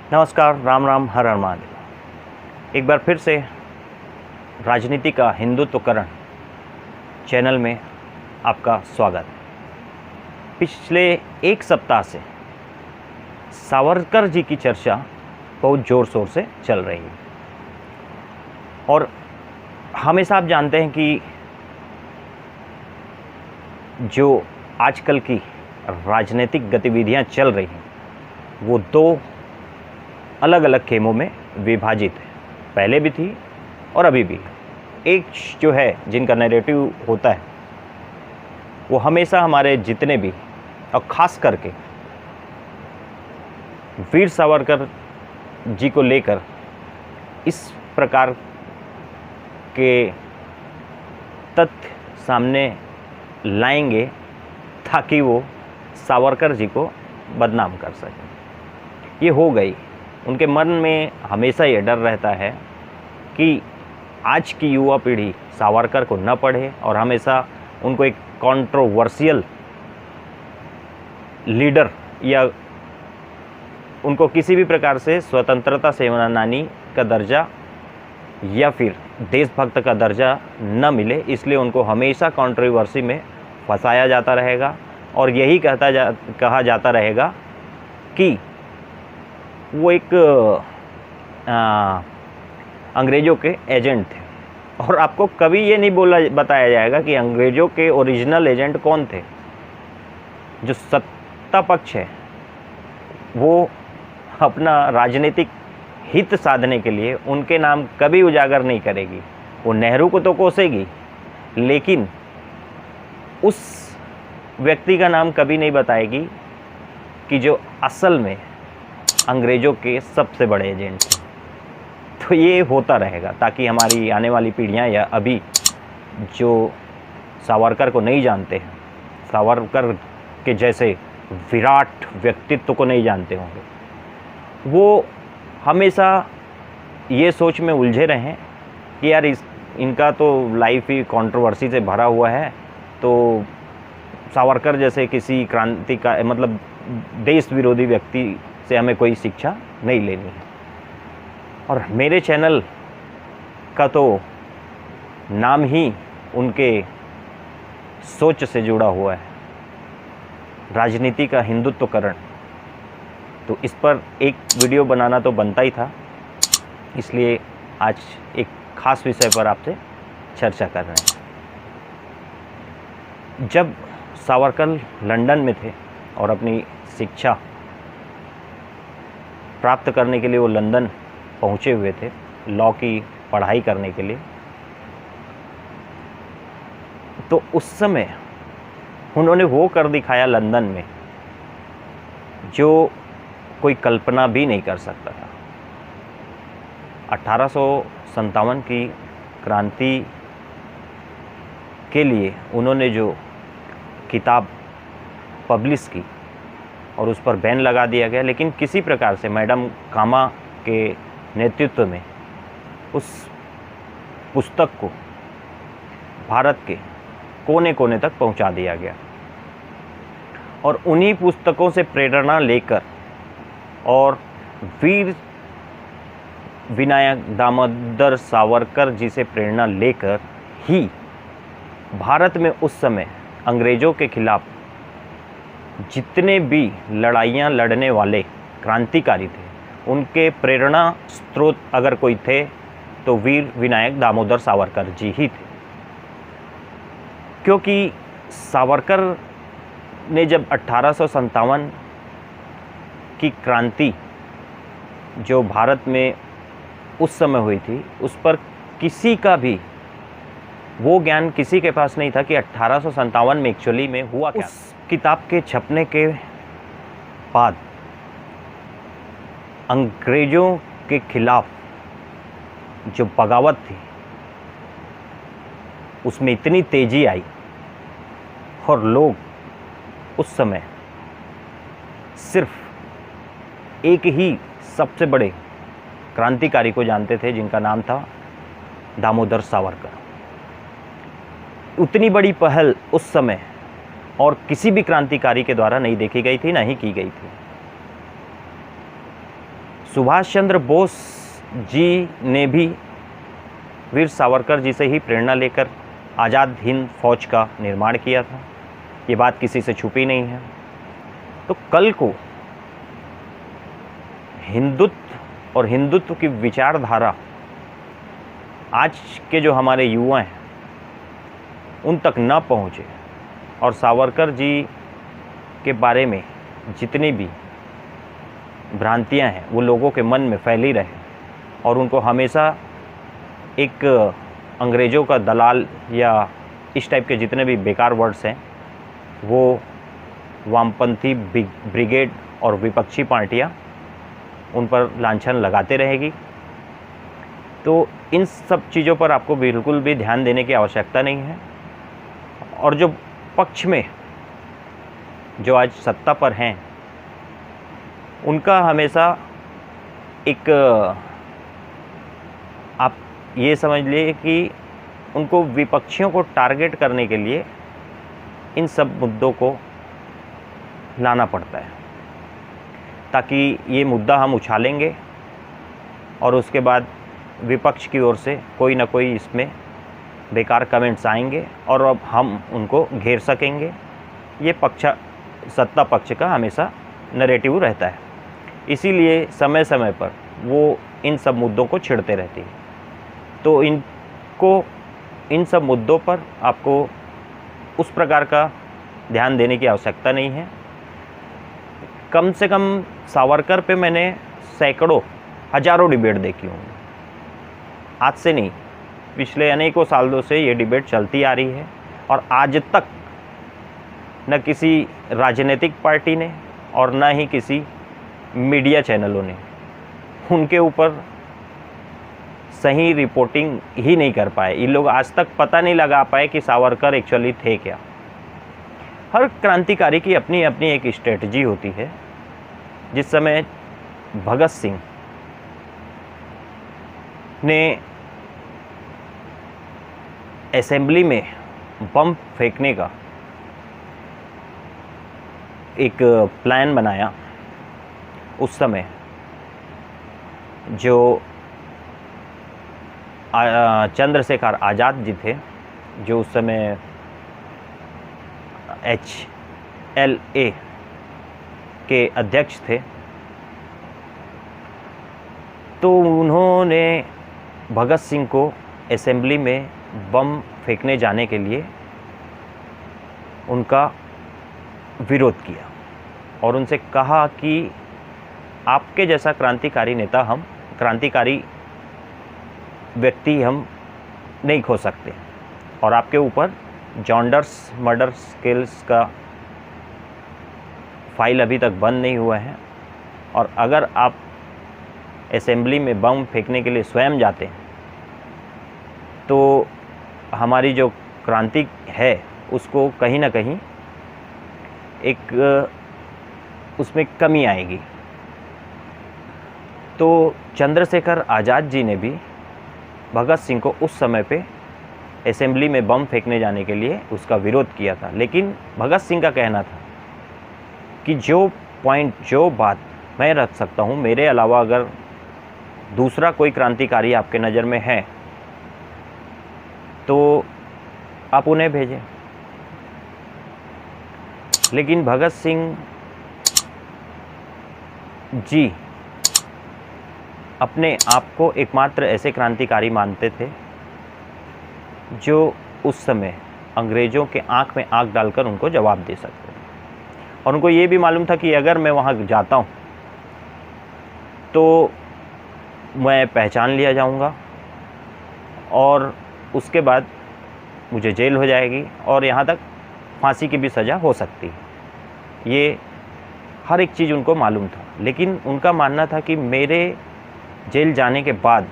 नमस्कार, राम राम, हर हर महादेव। एक बार फिर से राजनीति का हिंदुत्वकरण चैनल में आपका स्वागत है। पिछले एक सप्ताह से सावरकर जी की चर्चा बहुत ज़ोर शोर से चल रही है और हमेशा आप जानते हैं कि जो आजकल की राजनीतिक गतिविधियां चल रही हैं वो दो अलग अलग खेमों में विभाजित है। पहले भी थी और अभी भी। एक जो है जिनका नैरेटिव होता है वो हमेशा हमारे जितने भी और ख़ास करके वीर सावरकर जी को लेकर इस प्रकार के तथ्य सामने लाएंगे ताकि वो सावरकर जी को बदनाम कर सकें। ये हो गई। उनके मन में हमेशा ये डर रहता है कि आज की युवा पीढ़ी सावरकर को न पढ़े और हमेशा उनको एक कंट्रोवर्शियल लीडर या उनको किसी भी प्रकार से स्वतंत्रता सेनानी का दर्जा या फिर देशभक्त का दर्जा न मिले, इसलिए उनको हमेशा कंट्रोवर्सी में फंसाया जाता रहेगा और यही कहा जाता रहेगा कि वो एक अंग्रेज़ों के एजेंट थे। और आपको कभी ये नहीं बताया जाएगा कि अंग्रेज़ों के ओरिजिनल एजेंट कौन थे। जो सत्ता पक्ष है वो अपना राजनीतिक हित साधने के लिए उनके नाम कभी उजागर नहीं करेगी। वो नेहरू को तो कोसेगी लेकिन उस व्यक्ति का नाम कभी नहीं बताएगी कि जो असल में अंग्रेज़ों के सबसे बड़े एजेंट हैं। तो ये होता रहेगा ताकि हमारी आने वाली पीढ़ियाँ या अभी जो सावरकर को नहीं जानते हैं, सावरकर के जैसे विराट व्यक्तित्व को नहीं जानते होंगे, वो हमेशा ये सोच में उलझे रहें कि यार इनका तो लाइफ ही कंट्रोवर्सी से भरा हुआ है, तो सावरकर जैसे किसी क्रांति का मतलब देश विरोधी व्यक्ति से हमें कोई शिक्षा नहीं लेनी है। और मेरे चैनल का तो नाम ही उनके सोच से जुड़ा हुआ है, राजनीति का हिंदुत्वकरण। तो इस पर एक वीडियो बनाना तो बनता ही था, इसलिए आज एक ख़ास विषय पर आपसे चर्चा कर रहे हैं। जब सावरकर लंदन में थे और अपनी शिक्षा प्राप्त करने के लिए वो लंदन पहुँचे हुए थे, लॉ की पढ़ाई करने के लिए, तो उस समय उन्होंने वो कर दिखाया लंदन में जो कोई कल्पना भी नहीं कर सकता था। 1857 की क्रांति के लिए उन्होंने जो किताब पब्लिश की और उस पर बैन लगा दिया गया, लेकिन किसी प्रकार से मैडम कामा के नेतृत्व में उस पुस्तक को भारत के कोने कोने तक पहुंचा दिया गया। और उन्हीं पुस्तकों से प्रेरणा लेकर और वीर विनायक दामोदर सावरकर जी से प्रेरणा लेकर ही भारत में उस समय अंग्रेज़ों के खिलाफ जितने भी लड़ाइयाँ लड़ने वाले क्रांतिकारी थे, उनके प्रेरणा स्रोत अगर कोई थे तो वीर विनायक दामोदर सावरकर जी ही थे। क्योंकि सावरकर ने जब 1857 की क्रांति जो भारत में उस समय हुई थी, उस पर किसी का भी वो ज्ञान किसी के पास नहीं था कि 1857 में एक्चुअली में हुआ क्या। उस किताब के छपने के बाद अंग्रेज़ों के खिलाफ जो बगावत थी उसमें इतनी तेज़ी आई और लोग उस समय सिर्फ एक ही सबसे बड़े क्रांतिकारी को जानते थे जिनका नाम था दामोदर सावरकर। उतनी बड़ी पहल उस समय और किसी भी क्रांतिकारी के द्वारा नहीं देखी गई थी, ना ही की गई थी। सुभाष चंद्र बोस जी ने भी वीर सावरकर जी से ही प्रेरणा लेकर आज़ाद हिंद फौज का निर्माण किया था। ये बात किसी से छुपी नहीं है। तो कल को हिंदुत्व और हिंदुत्व की विचारधारा आज के जो हमारे युवा हैं उन तक न पहुँचे और सावरकर जी के बारे में जितनी भी भ्रांतियां हैं वो लोगों के मन में फैली रहे और उनको हमेशा एक अंग्रेज़ों का दलाल या इस टाइप के जितने भी बेकार वर्ड्स हैं वो वामपंथी ब्रिगेड और विपक्षी पार्टियां उन पर लांछन लगाते रहेगी। तो इन सब चीज़ों पर आपको बिल्कुल भी ध्यान देने की आवश्यकता नहीं है। और जो पक्ष में जो आज सत्ता पर हैं उनका हमेशा एक आप ये समझ लिए कि उनको विपक्षियों को टारगेट करने के लिए इन सब मुद्दों को लाना पड़ता है ताकि ये मुद्दा हम उछालेंगे और उसके बाद विपक्ष की ओर से कोई ना कोई इसमें बेकार कमेंट्स आएंगे और अब हम उनको घेर सकेंगे। ये सत्ता पक्ष का हमेशा नैरेटिव रहता है, इसीलिए समय समय पर वो इन सब मुद्दों को छेड़ते रहती है। तो इन सब मुद्दों पर आपको उस प्रकार का ध्यान देने की आवश्यकता नहीं है। कम से कम सावरकर पे मैंने सैकड़ों हजारों डिबेट देखी होंगी, आज से नहीं, पिछले अनेकों सालों से ये डिबेट चलती आ रही है और आज तक न किसी राजनीतिक पार्टी ने और न ही किसी मीडिया चैनलों ने उनके ऊपर सही रिपोर्टिंग ही नहीं कर पाए। ये लोग आज तक पता नहीं लगा पाए कि सावरकर एक्चुअली थे क्या। हर क्रांतिकारी की अपनी अपनी एक स्ट्रेटजी होती है। जिस समय भगत सिंह ने असेंबली में बम फेंकने का एक प्लान बनाया, उस समय जो चंद्रशेखर आज़ाद जी थे, जो उस समय HLA के अध्यक्ष थे, तो उन्होंने भगत सिंह को असेंबली में बम फेंकने जाने के लिए उनका विरोध किया और उनसे कहा कि आपके जैसा क्रांतिकारी नेता क्रांतिकारी व्यक्ति हम नहीं खो सकते और आपके ऊपर जॉन्डर्स मर्डर केस का फाइल अभी तक बंद नहीं हुआ है और अगर आप असेंबली में बम फेंकने के लिए स्वयं जाते हैं तो हमारी जो क्रांति है उसको कहीं ना कहीं एक उसमें कमी आएगी। तो चंद्रशेखर आज़ाद जी ने भी भगत सिंह को उस समय पे असेंबली में बम फेंकने जाने के लिए उसका विरोध किया था। लेकिन भगत सिंह का कहना था कि जो बात मैं रख सकता हूँ, मेरे अलावा अगर दूसरा कोई क्रांतिकारी आपके नज़र में है तो आप उन्हें भेजें। लेकिन भगत सिंह जी अपने आप को एकमात्र ऐसे क्रांतिकारी मानते थे जो उस समय अंग्रेज़ों के आंख में आंख डालकर उनको जवाब दे सकते थे। और उनको ये भी मालूम था कि अगर मैं वहाँ जाता हूँ तो मैं पहचान लिया जाऊँगा और उसके बाद मुझे जेल हो जाएगी और यहाँ तक फांसी की भी सज़ा हो सकती है। ये हर एक चीज़ उनको मालूम था। लेकिन उनका मानना था कि मेरे जेल जाने के बाद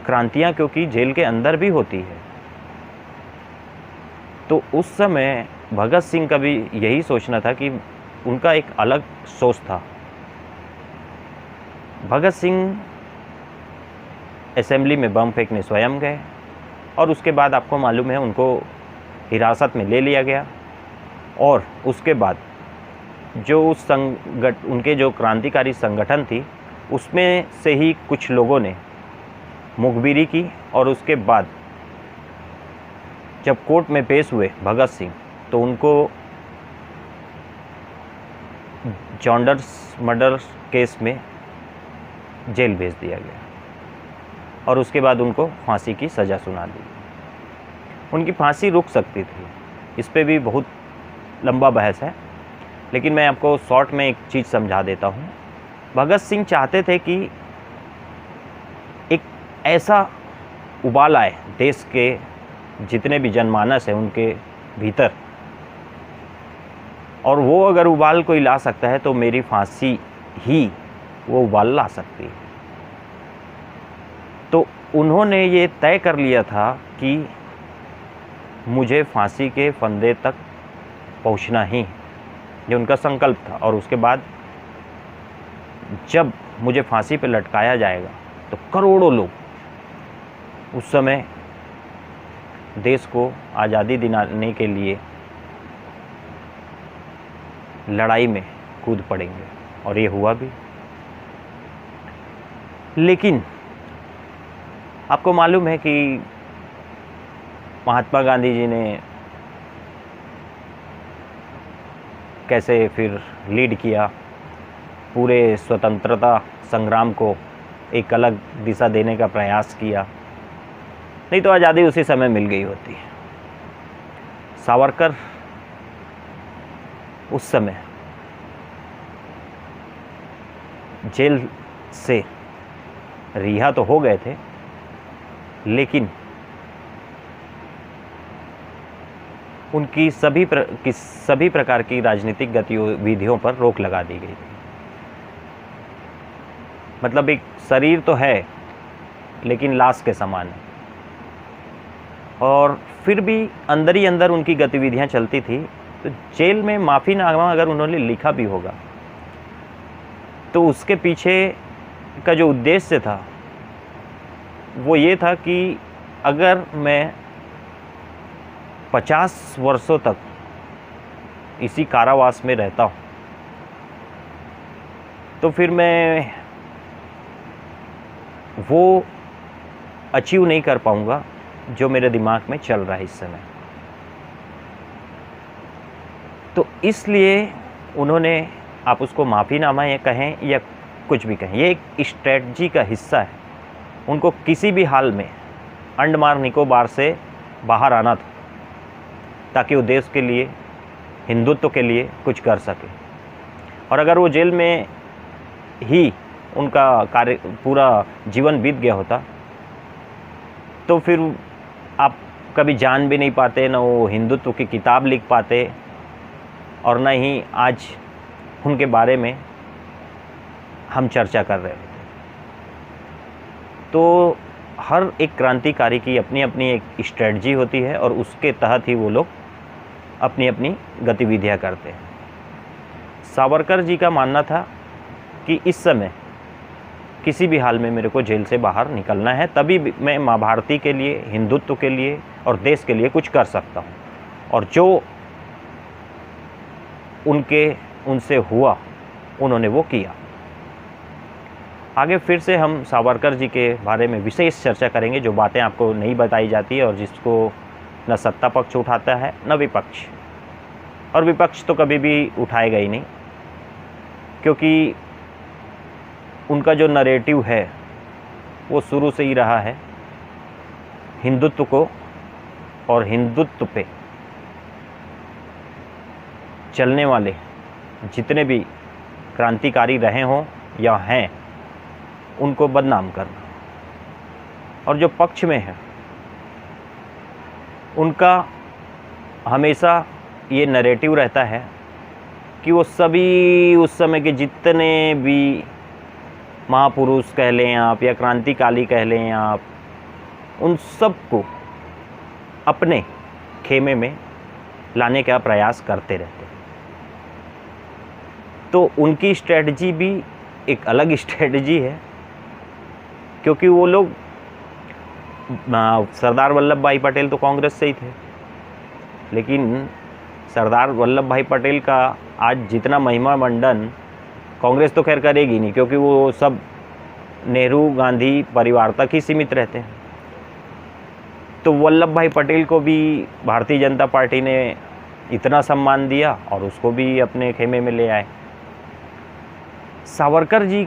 क्रांतियाँ क्योंकि जेल के अंदर भी होती है, तो उस समय भगत सिंह का भी यही सोचना था कि उनका एक अलग सोच था। भगत सिंह असेंबली में बम फेंकने स्वयं गए और उसके बाद आपको मालूम है उनको हिरासत में ले लिया गया और उसके बाद जो उनके जो क्रांतिकारी संगठन थी उसमें से ही कुछ लोगों ने मुखबिरी की और उसके बाद जब कोर्ट में पेश हुए भगत सिंह तो उनको जॉन्डर्स मर्डर केस में जेल भेज दिया गया और उसके बाद उनको फांसी की सज़ा सुना दी। उनकी फांसी रुक सकती थी, इस पे भी बहुत लंबा बहस है, लेकिन मैं आपको शॉर्ट में एक चीज़ समझा देता हूँ। भगत सिंह चाहते थे कि एक ऐसा उबाल आए देश के जितने भी जनमानस हैं उनके भीतर, और वो अगर उबाल कोई ला सकता है तो मेरी फांसी ही वो उबाल ला सकती है। तो उन्होंने ये तय कर लिया था कि मुझे फांसी के फंदे तक पहुंचना ही, ये उनका संकल्प था। और उसके बाद जब मुझे फांसी पे लटकाया जाएगा तो करोड़ों लोग उस समय देश को आज़ादी दिलाने के लिए लड़ाई में कूद पड़ेंगे, और ये हुआ भी। लेकिन आपको मालूम है कि महात्मा गांधी जी ने कैसे फिर लीड किया, पूरे स्वतंत्रता संग्राम को एक अलग दिशा देने का प्रयास किया, नहीं तो आज़ादी उसी समय मिल गई होती। सावरकर उस समय जेल से रिहा तो हो गए थे, लेकिन उनकी सभी प्रकार की राजनीतिक गतिविधियों पर रोक लगा दी गई थी। मतलब एक शरीर तो है लेकिन लाश के समान है, और फिर भी अंदर ही अंदर उनकी गतिविधियां चलती थी। तो जेल में माफ़ीनामा अगर उन्होंने लिखा भी होगा तो उसके पीछे का जो उद्देश्य था वो ये था कि अगर मैं 50 वर्षों तक इसी कारावास में रहता हूँ तो फिर मैं वो अचीव नहीं कर पाऊँगा जो मेरे दिमाग में चल रहा है इस समय। तो इसलिए उन्होंने, आप उसको माफ़ीनामा ये कहें या कुछ भी कहें, ये एक स्ट्रेटजी का हिस्सा है। उनको किसी भी हाल में अंडमान निकोबार से बाहर आना था ताकि वो देश के लिए, हिंदुत्व के लिए कुछ कर सके। और अगर वो जेल में ही उनका कार्य पूरा जीवन बीत गया होता तो फिर आप कभी जान भी नहीं पाते, ना वो हिंदुत्व की किताब लिख पाते, और न ही आज उनके बारे में हम चर्चा कर रहे होते। तो हर एक क्रांतिकारी की अपनी अपनी एक स्ट्रेटजी होती है और उसके तहत ही वो लोग अपनी अपनी गतिविधियां करते हैं। सावरकर जी का मानना था कि इस समय किसी भी हाल में मेरे को जेल से बाहर निकलना है, तभी मैं माँ भारती के लिए, हिंदुत्व के लिए और देश के लिए कुछ कर सकता हूँ। और जो उनसे हुआ उन्होंने वो किया। आगे फिर से हम सावरकर जी के बारे में विशेष चर्चा करेंगे, जो बातें आपको नहीं बताई जाती है और जिसको न सत्ता पक्ष उठाता है न विपक्ष, और विपक्ष तो कभी भी उठाएगा ही नहीं, क्योंकि उनका जो नरेटिव है वो शुरू से ही रहा है हिंदुत्व को और हिंदुत्व पे चलने वाले जितने भी क्रांतिकारी रहे हों या हैं उनको बदनाम करना। और जो पक्ष में है उनका हमेशा ये नैरेटिव रहता है कि वो सभी उस समय के जितने भी महापुरुष कह लें आप या क्रांतिकारी कह लें आप, उन सबको अपने खेमे में लाने का प्रयास करते रहते हैं। तो उनकी स्ट्रेटजी भी एक अलग स्ट्रेटजी है, क्योंकि वो लोग, सरदार वल्लभ भाई पटेल तो कांग्रेस से ही थे, लेकिन सरदार वल्लभ भाई पटेल का आज जितना महिमा मंडन कांग्रेस तो खैर करेगी नहीं, क्योंकि वो सब नेहरू गांधी परिवार तक ही सीमित रहते हैं। तो वल्लभ भाई पटेल को भी भारतीय जनता पार्टी ने इतना सम्मान दिया और उसको भी अपने खेमे में ले आए। सावरकर जी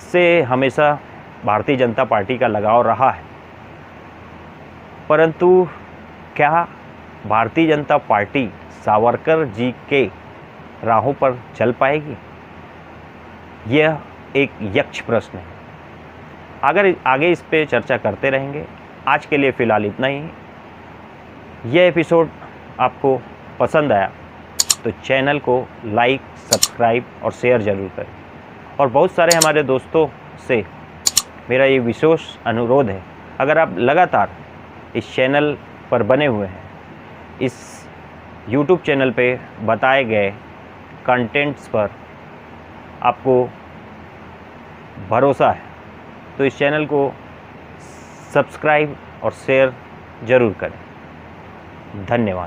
से हमेशा भारतीय जनता पार्टी का लगाव रहा है, परंतु क्या भारतीय जनता पार्टी सावरकर जी के राहों पर चल पाएगी? यह एक यक्ष प्रश्न है। अगर आगे इस पे चर्चा करते रहेंगे। आज के लिए फ़िलहाल इतना ही। यह एपिसोड आपको पसंद आया तो चैनल को लाइक, सब्सक्राइब और शेयर ज़रूर करें। और बहुत सारे हमारे दोस्तों से मेरा ये विशेष अनुरोध है, अगर आप लगातार इस चैनल पर बने हुए हैं, इस YouTube चैनल पे बताए गए कंटेंट्स पर आपको भरोसा है, तो इस चैनल को सब्सक्राइब और शेयर ज़रूर करें। धन्यवाद।